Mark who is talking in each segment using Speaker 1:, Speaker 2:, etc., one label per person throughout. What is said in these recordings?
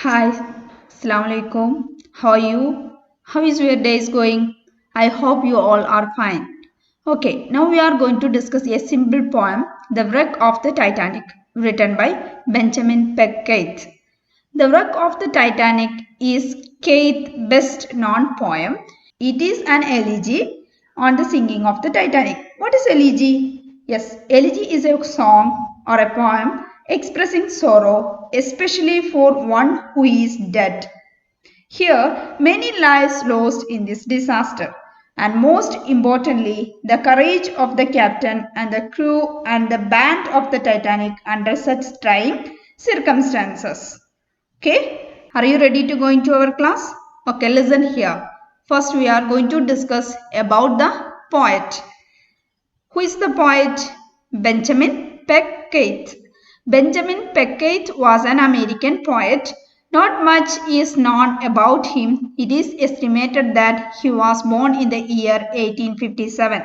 Speaker 1: Hi, Assalamu alaikum. How are you? How is your days going? I hope you all are fine. Okay, now we are going to discuss a simple poem, The Wreck of the Titanic, written by Benjamin Peck. The Wreck of the Titanic is Keith's best known poem. It is an elegy on the sinking of the Titanic. What is elegy? Yes, elegy is a song or a poem expressing sorrow, especially for one who is dead. Here, many lives lost in this disaster, and most importantly, the courage of the captain and the crew and the band of the Titanic under such trying circumstances. Okay, are you ready to go into our class? Okay, listen here. First, we are going to discuss about the poet. Who is the poet? Benjamin Peck. Benjamin Peck was an American poet. Not much is known about him. It is estimated that he was born in the year 1857.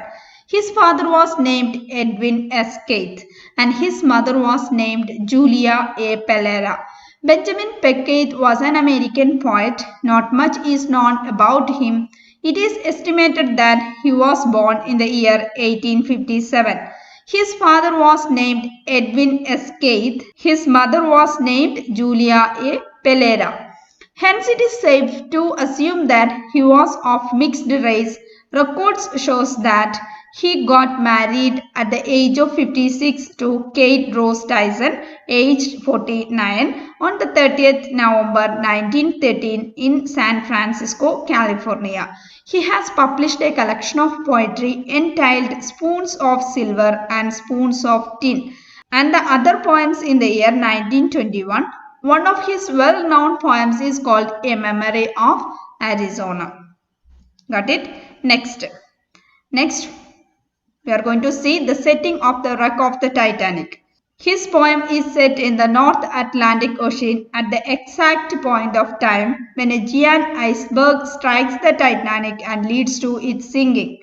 Speaker 1: His father was named Edwin S. Keith and his mother was named Julia A. Pereira. Benjamin Peck was an American poet. Not much is known about him. It is estimated that he was born in the year 1857. His father was named Edwin S. Keith. His mother was named Julia A. Pereira. Hence it is safe to assume that he was of mixed race. Records shows that he got married at the age of 56 to Kate Rose Tyson, aged 49, on the 30th November 1913 in San Francisco, California. He has published a collection of poetry entitled Spoons of Silver and Spoons of Tin and the other poems in the year 1921. One of his well-known poems is called A Memory of Arizona. Got it? Next, we are going to see the setting of the wreck of the Titanic. His poem is set in the North Atlantic Ocean at the exact point of time when a giant iceberg strikes the Titanic and leads to its sinking.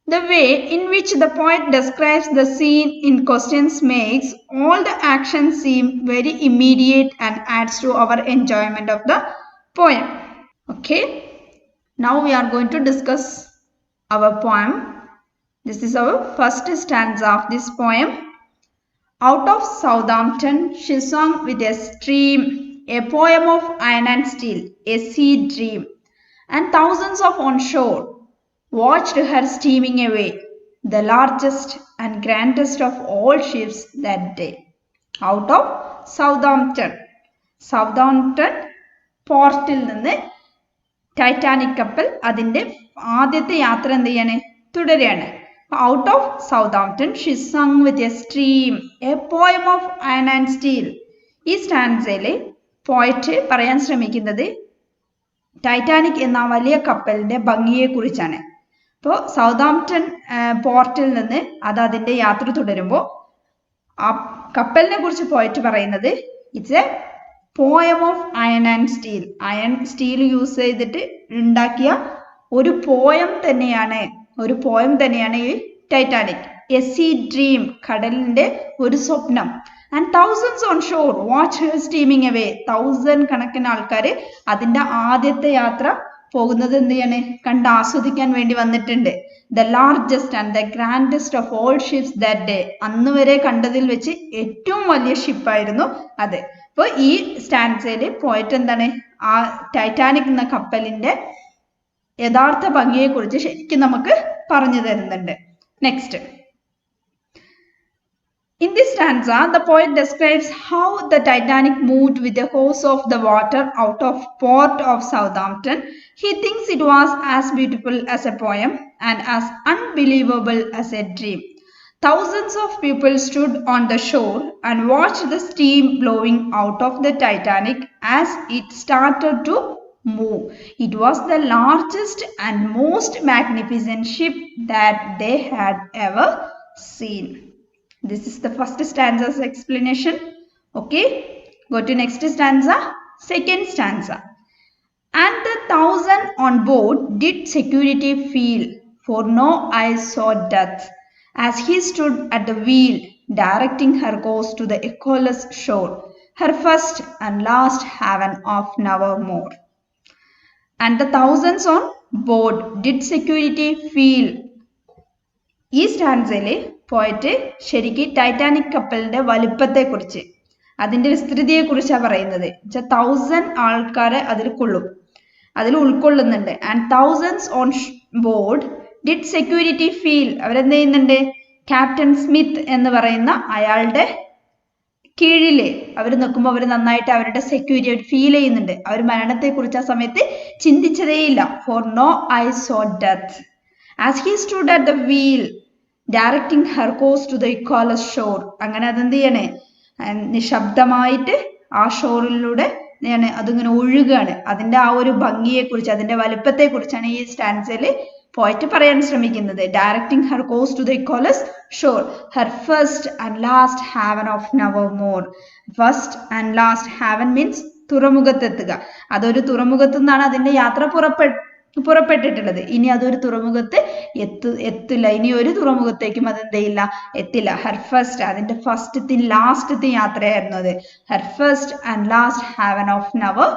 Speaker 1: The way in which the poet describes the scene in questions makes all the action seem very immediate and adds to our enjoyment of the poem. Okay, now we are going to discuss our poem. This is our first stanza of this poem. Out of Southampton she sung with a stream, a poem of iron and steel, a sea dream, and thousands of on shore watched her steaming away, the largest and grandest of all ships that day. Out of Southampton. Southampton പോർട്ടിൽ നിന്ന് Titanic കപ്പൽ അതിൻ്റെ ആദ്യത്തെ യാത്ര എന്ത് ചെയ്യാണ് തുടരുകയാണ്. Out of Southampton she sung with a stream, a poem of iron and steel. ഈ സ്റ്റാൻസയില് പോയറ്റ് പറയാൻ ശ്രമിക്കുന്നത് ടൈറ്റാനിക് എന്ന വലിയ കപ്പലിന്റെ ഭംഗിയെ കുറിച്ചാണ്. അപ്പോൾ സൗതാംപ്ടൺ പോർട്ടിൽ നിന്ന് അത് അതിന്റെ യാത്ര തുടരുമ്പോൾ ആ കപ്പലിനെ കുറിച്ച് പോയറ്റ് പറയുന്നത് it's A poem of iron and steel. Iron steel use ചെയ്തിട്ട് ഉണ്ടാക്കിയ ഒരു പോയം തന്നെയാണ് ഈ ടൈറ്റാനിക്. എ സീ ഡ്രീം, കടലിന്റെ ഒരു സ്വപ്നം. And thousands on shore watch her steaming away, 1000 കണക്കിന് ആൾക്കാർ അതിന്റെ ആദ്യത്തെ യാത്ര പോകുന്നത് എന്ത് ചെയ്യാണ് കണ്ട് ആസ്വദിക്കാൻ വേണ്ടി വന്നിട്ടുണ്ട്. The largest and the grandest of all ships that day, അന്ന് വരെ കണ്ടതിൽ വെച്ച് ഏറ്റവും വലിയ ഷിപ്പായിരുന്നു അത്. അപ്പോൾ ഈ സ്റ്റാൻസയിൽ പോയിട്ട് എന്താണ് ആ ടൈറ്റാനിക് എന്ന കപ്പലിന്റെ യഥാർത്ഥ ഭംഗിയെ കുറിച്ച് ശരിക്കും നമുക്ക് പറഞ്ഞു തരുന്നുണ്ട്. Next, in this stanza, the poet describes how the Titanic moved with the hose of the water out of port of Southampton. He thinks it was as beautiful as a poem and as unbelievable as a dream. Thousands of people stood on the shore and watched the steam blowing out of the Titanic as it started to move. It was the largest and most magnificent ship that they had ever seen. This is the first stanza's explanation. Okay, go to next stanza. Second stanza. And the 1,000 on board did security feel, for no eyes saw death, as he stood at the wheel, directing her course to the echoless shore. her first and last haven of nevermore. And the thousands on board did security feel. ഈ സ്റ്റാൻസയില് പോയിട്ട് ശരിക്കും Titanic കപ്പലിന്റെ വലിപ്പത്തെക്കുറിച്ച് അതിന്റെ വിസ്തൃതിയെക്കുറിച്ചാണ് പറയുന്നത്. 1000 ആൾക്കാരെ അതിൽ ഉൾക്കൊള്ളുന്നുണ്ട്. And thousands on board did security feel. അവരെന്ത് ചെയ്യുന്നുണ്ട്? ക്യാപ്റ്റൻ സ്മിത്ത് എന്ന് പറയുന്ന അയാളുടെ കീഴില് അവർ നിൽക്കുമ്പോൾ അവർ നന്നായിട്ട് അവരുടെ സെക്യൂരിറ്റി ഫീൽ ചെയ്യുന്നുണ്ട്. അവർ മരണത്തെക്കുറിച്ച് ആ സമയത്ത് ചിന്തിച്ചതേയില്ല. For no eye saw death as he stood at the wheel directing her course to the equalous shore. അങ്ങനെ അതെന്ത് ചെയ്യണേ? നിശബ്ദമായിട്ട് ആ ഷോറിലൂടെ അതിങ്ങനെ ഒഴുകാണ്. അതിന്റെ ആ ഒരു ഭംഗിയെക്കുറിച്ച് അതിന്റെ വലുപ്പത്തെക്കുറിച്ചാണ് ഈ സ്റ്റാൻസയിൽ പോയിട്ട് പറയാൻ ശ്രമിക്കുന്നത്. Directing her course to the equalous shore, her first and last haven of nevermore. First and last haven means തുറമുഖത്തെത്തുക. അതൊരു തുറമുഖത്തു നിന്നാണ് അതിന്റെ യാത്ര പുറപ്പെട്ടിട്ടുള്ളത്. ഇനി അതൊരു തുറമുഖത്ത് എത്തില്ല. ഇനി ഒരു തുറമുഖത്തേക്കും അതെന്തെയില്ല, എത്തില്ല. ഹെർ ഫസ്റ്റ്, അതിന്റെ ഫസ്റ്റത്തെ ലാസ്റ്റത്തെ യാത്രയായിരുന്നു അത്. Her first and last haven of never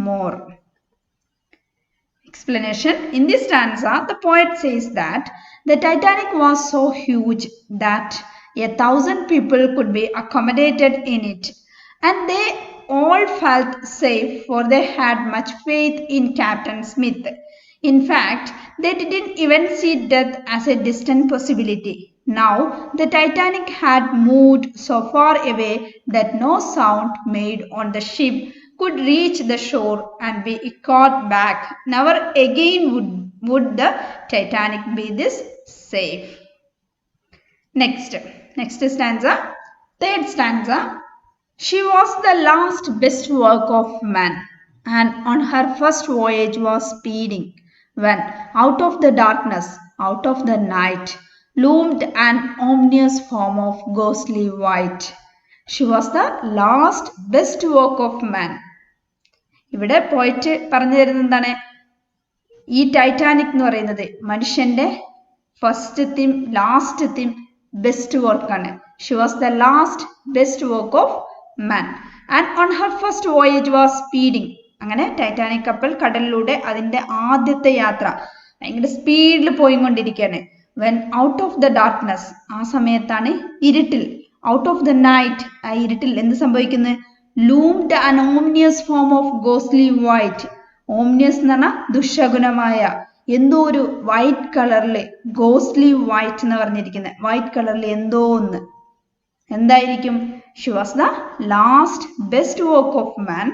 Speaker 1: more. Explanation. In this stanza, the poet says that the Titanic was so huge that 1,000 people could be accommodated in it, and they all felt safe, for they had much faith in Captain Smith. In fact, they didn't even see death as a distant possibility. Now, the Titanic had moved so far away that no sound made on the ship could reach the shore and be echoed back. Never again would the Titanic be this safe. Next stanza. Third stanza. She was the last best work of man, and on her first voyage was speeding, when out of the darkness, out of the night, loomed an ominous form of ghostly white. She was the last best work of man. ഇവിടെ പോയിട്ട് പറഞ്ഞു തരുന്നത് എന്താണ്? ഈ Titanic എന്ന് പറയുന്നത് മനുഷ്യന്റെ ഫസ്റ്റത്തെയും ലാസ്റ്റത്തെയും best വർക്കാണ്. She was the last best work of man. And on her first voyage was speeding. അങ്ങനെ ടൈറ്റാനിക് കപ്പൽ കടലിലൂടെ അതിന്റെ ആദ്യത്തെ യാത്ര ഭയങ്കര സ്പീഡിൽ പോയിക്കൊണ്ടിരിക്കുകയാണ്. When out of the darkness, ആ സമയത്താണ് ഇരുട്ടിൽ, ഔട്ട് ഓഫ് ദ നൈറ്റ്, ആ ഇരുട്ടിൽ എന്ത് സംഭവിക്കുന്നത്? ലൂംഡ് ആൻ ഓംനിയസ് ഫോം ഓഫ് ഗോസ്ലി വൈറ്റ്. ഓംനിയസ് എന്ന് പറഞ്ഞാൽ ദുശകുനമായ എന്തോ ഒരു വൈറ്റ് കളറിൽ, ഗോസ്ലി വൈറ്റ് എന്ന് പറഞ്ഞിരിക്കുന്നത് വൈറ്റ് കളറിൽ എന്തോ ഒന്ന് എന്തായിരിക്കും? She was the last best work of man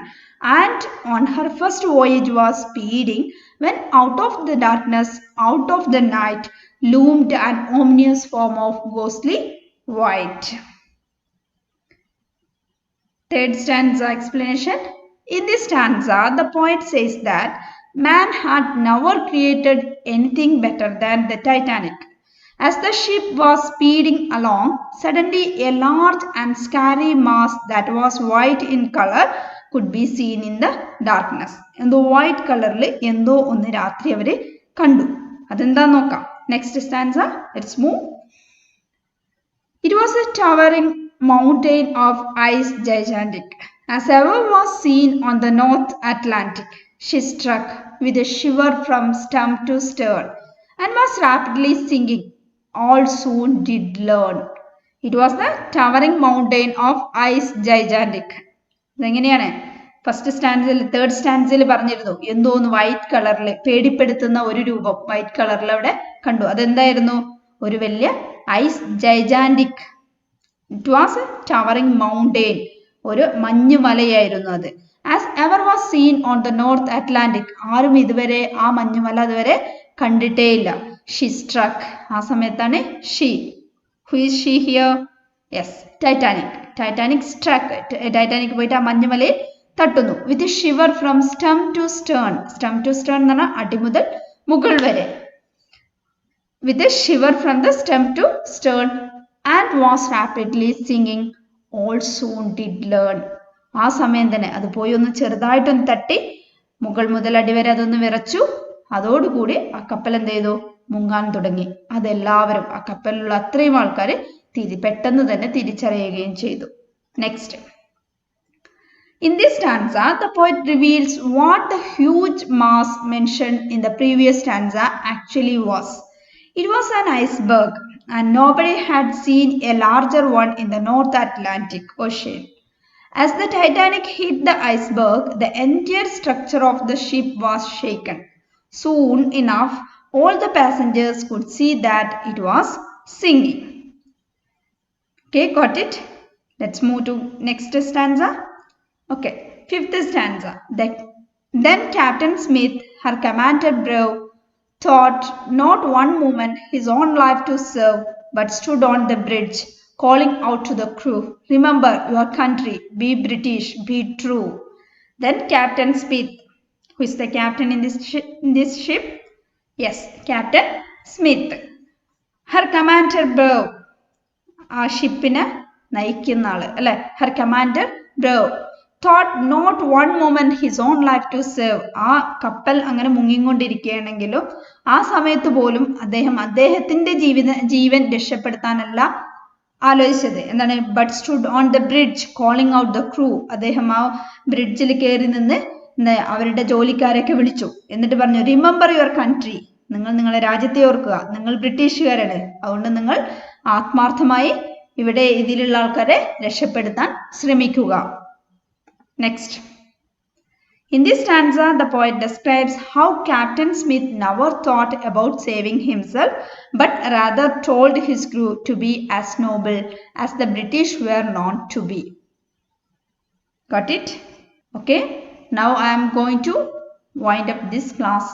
Speaker 1: and on her first voyage was speeding when out of the darkness, out of the night, loomed an ominous form of ghostly white. Third stanza explanation. In this stanza, the poet says that man had never created anything better than the Titanic. As the ship was speeding along, suddenly a large and scary mass that was white in color could be seen in the darkness. എന്തോ white കളറിൽ എന്തോ ഒന്ന് രാത്രി അവര് കണ്ടു. അതെന്താ നോക്കാം. Next stanza, let's move. It was a towering mountain of ice, gigantic as ever was seen on the North Atlantic. She struck with a shiver from stem to stern and was rapidly sinking. All soon did learn. It was the towering mountain of ice, gigantic. ഇതെങ്ങനെയാണ്? First സ്റ്റാൻസിൽ, third സ്റ്റാൻസിൽ പറഞ്ഞിരുന്നു എന്തോ ഒന്ന് white കളറിൽ പേടിപ്പെടുത്തുന്ന ഒരു രൂപം white കളറിൽ അവിടെ കണ്ടു. അതെന്തായിരുന്നു? ഒരു വലിയ ice gigantic. It was a towering mountain, ഒരു മഞ്ഞുമലയായിരുന്നു അത്. As ever was seen on the north Atlantic, ആരും ഇതുവരെ ആ മഞ്ഞുമല അതുവരെ കണ്ടിട്ടേയില്ല. ഷി സ്ട്രക്ക്, ആ സമയത്താണ് she. Who is she here? Yes, Titanic. Titanic struck, Titanic പോയിട്ട് ആ മഞ്ഞുമലയിൽ തട്ടുന്നു. With shiver from stem to stern. Stem to stern എന്ന് പറഞ്ഞാൽ അടി മുതൽ മുകൾ വരെ. With shiver from the stem to stern and was rapidly sinking. All soon did learn. ആ സമയം തന്നെ അത് പോയി ഒന്ന് ചെറുതായിട്ടൊന്ന് തട്ടി മുകൾ മുതൽ അടിവരെ അതൊന്ന് വിറച്ചു. അതോടുകൂടി ആ കപ്പൽ എന്ത് ചെയ്തു? മുങ്ങാൻ തുടങ്ങി. അതെല്ലാവരും, ആ കപ്പലിലുള്ള അത്രയും ആൾക്കാർ പെട്ടെന്ന് തന്നെ തിരിച്ചറിയുകയും ചെയ്തു. Next. In this stanza, the poet reveals what the huge mass mentioned in the previous stanza actually was. It was an iceberg, and nobody had seen a larger one in the North Atlantic Ocean. As the Titanic hit the iceberg, the entire structure of the ship was shaken. Soon enough, all the passengers could see that it was sinking. Okay, got it? Let's move to next stanza. Okay, fifth stanza. Then Captain Smith, her commander brave, thought not one moment his own life to serve, but stood on the bridge, calling out to the crew, "Remember your country, be British, be true." Then Captain Smith, who is the captain in this ship? Yes, Captain Smith. Her commander brave, ആ ഷിപ്പിനെ നയിക്കുന്ന ആള് അല്ലെ her commander brave thought not one moment his own life to save ആ കപ്പൽ അങ്ങനെ മുങ്ങിക്കൊണ്ടിരിക്കുകയാണെങ്കിലും ആ സമയത്ത് പോലും അദ്ദേഹത്തിന്റെ ജീവൻ രക്ഷപ്പെടുത്താനല്ല ആലോചിച്ചത് എന്താണ് but stood on the bridge calling out the crew അദ്ദേഹം ആ ബ്രിഡ്ജിൽ കയറി നിന്ന് അവരുടെ ജോലിക്കാരെയൊക്കെ വിളിച്ചു എന്നിട്ട് പറഞ്ഞു റിമെമ്പർ യുവർ കൺട്രി നിങ്ങൾ നിങ്ങളുടെ രാജ്യത്തെ ഓർക്കുക നിങ്ങൾ ബ്രിട്ടീഷുകാരാണ് അതുകൊണ്ട് നിങ്ങൾ ആത്മാർത്ഥമായി ഇവിടെ ഇതിലുള്ള ആൾക്കാരെ രക്ഷപ്പെടുത്താൻ ശ്രമിക്കുക next In this stanza, the poet describes how Captain Smith never thought about saving himself, but rather told his crew to be as noble as the British were known to be. Got it? Okay. Now I am going to wind up this class.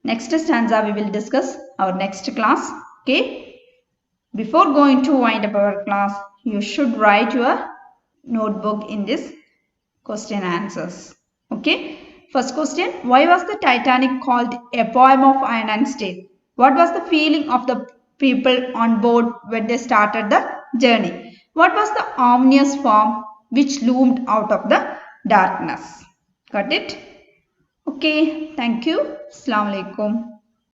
Speaker 1: Next stanza we will discuss our next class. Okay. Before going to wind up our class, you should write your notebook in this question answers. Okay. First question. Why was the Titanic called a poem of iron and steel? What was the feeling of the people on board when they started the journey? What was the ominous form which loomed out of the darkness? Got it? Okay. Thank you. Assalamu alaikum.